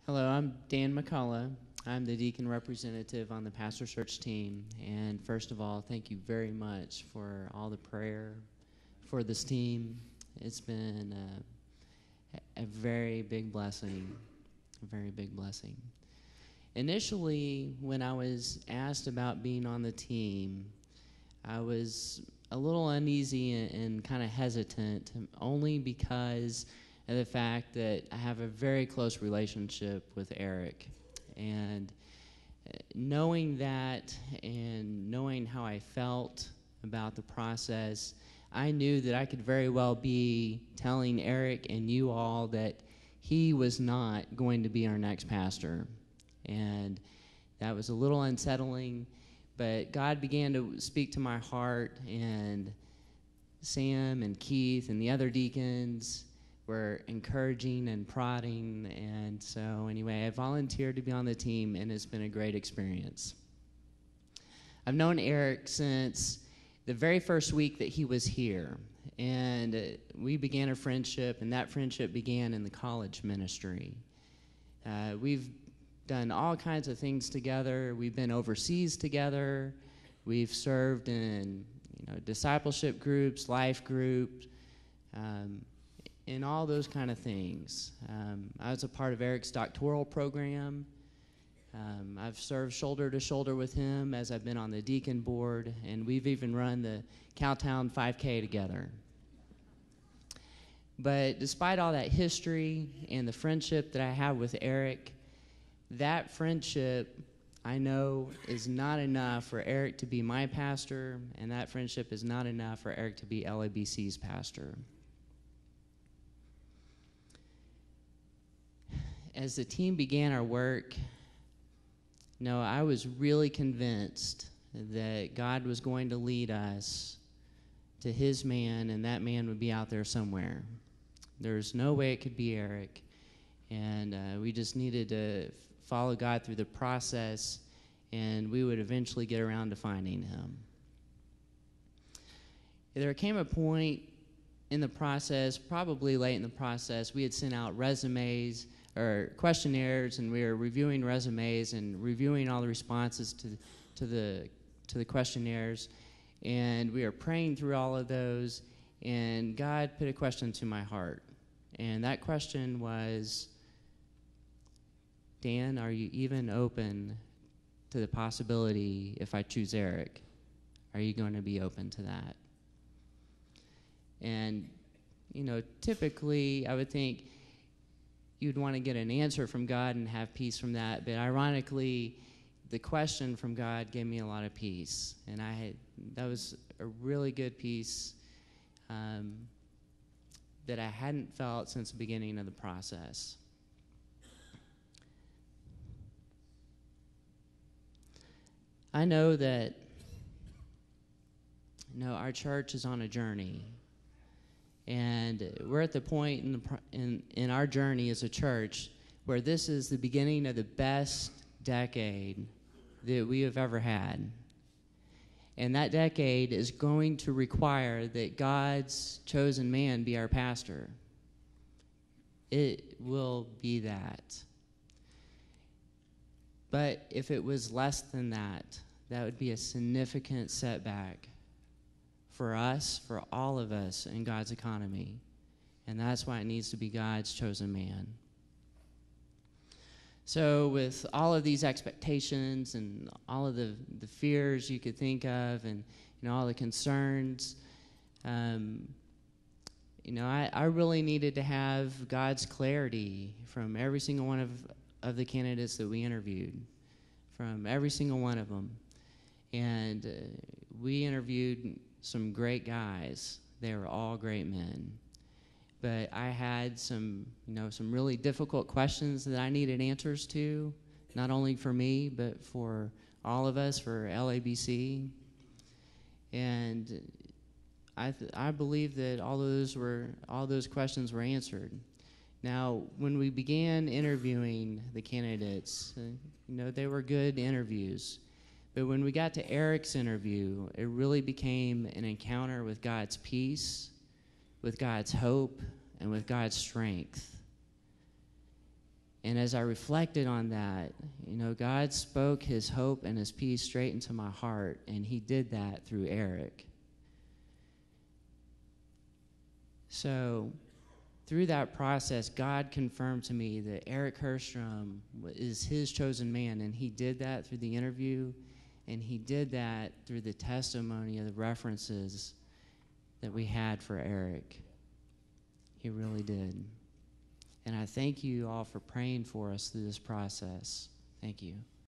Hello, I'm Dan McCullough. I'm the deacon representative on the pastor search team. And first of all, thank you very much for all the prayer for this team. It's been a very big blessing, a very big blessing. Initially, when I was asked about being on the team, I was a little uneasy and kind of hesitant, only because of the fact that I have a very close relationship with Eric. And knowing that and knowing how I felt about the process, I knew that I could very well be telling Eric and you all that he was not going to be our next pastor. And that was a little unsettling, but God began to speak to my heart, and Sam and Keith and the other deacons were encouraging and prodding, and so anyway, I volunteered to be on the team, and it's been a great experience. I've known Eric since the very first week that he was here, and we began a friendship, and that friendship began in the college ministry. We've done all kinds of things together. We've been overseas together. We've served in discipleship groups, life groups, and all those kind of things. I was a part of Eric's doctoral program. I've served shoulder to shoulder with him as I've been on the deacon board, and we've even run the Cowtown 5K together. But despite all that history and the friendship that I have with Eric, that friendship, I know, is not enough for Eric to be my pastor, and that friendship is not enough for Eric to be LABC's pastor. As the team began our work, I was really convinced that God was going to lead us to his man, and that man would be out there somewhere. There's no way it could be Eric, and we just needed to follow God through the process, and we would eventually get around to finding him. There came a point in the process, probably late in the process, we had sent out resumes or questionnaires, and we were reviewing resumes and reviewing all the responses to the questionnaires, and we were praying through all of those, and God put a question to my heart, and that question was, Dan, are you even open to the possibility if I choose Eric? Are you going to be open to that? And, typically I would think you'd want to get an answer from God and have peace from that, but ironically, the question from God gave me a lot of peace, and that was a really good peace that I hadn't felt since the beginning of the process. I know that our church is on a journey, and we're at the point in our journey as a church where this is the beginning of the best decade that we have ever had. And that decade is going to require that God's chosen man be our pastor. It will be that. But if it was less than that, that would be a significant setback for us, for all of us in God's economy. And that's why it needs to be God's chosen man. So with all of these expectations and all of the fears you could think of, and all the concerns, I really needed to have God's clarity from every single one of the candidates that we interviewed, from every single one of them. And we interviewed some great guys. They were all great men. But I had some really difficult questions that I needed answers to, not only for me, but for all of us, for LABC. And I believe that all those questions were answered. Now, when we began interviewing the candidates, they were good interviews. But when we got to Eric's interview, it really became an encounter with God's peace, with God's hope, and with God's strength. And as I reflected on that, you know, God spoke his hope and his peace straight into my heart, and he did that through Eric. So through that process, God confirmed to me that Eric Herstrom is his chosen man, and he did that through the interview, and he did that through the testimony of the references that we had for Eric. He really did. And I thank you all for praying for us through this process. Thank you.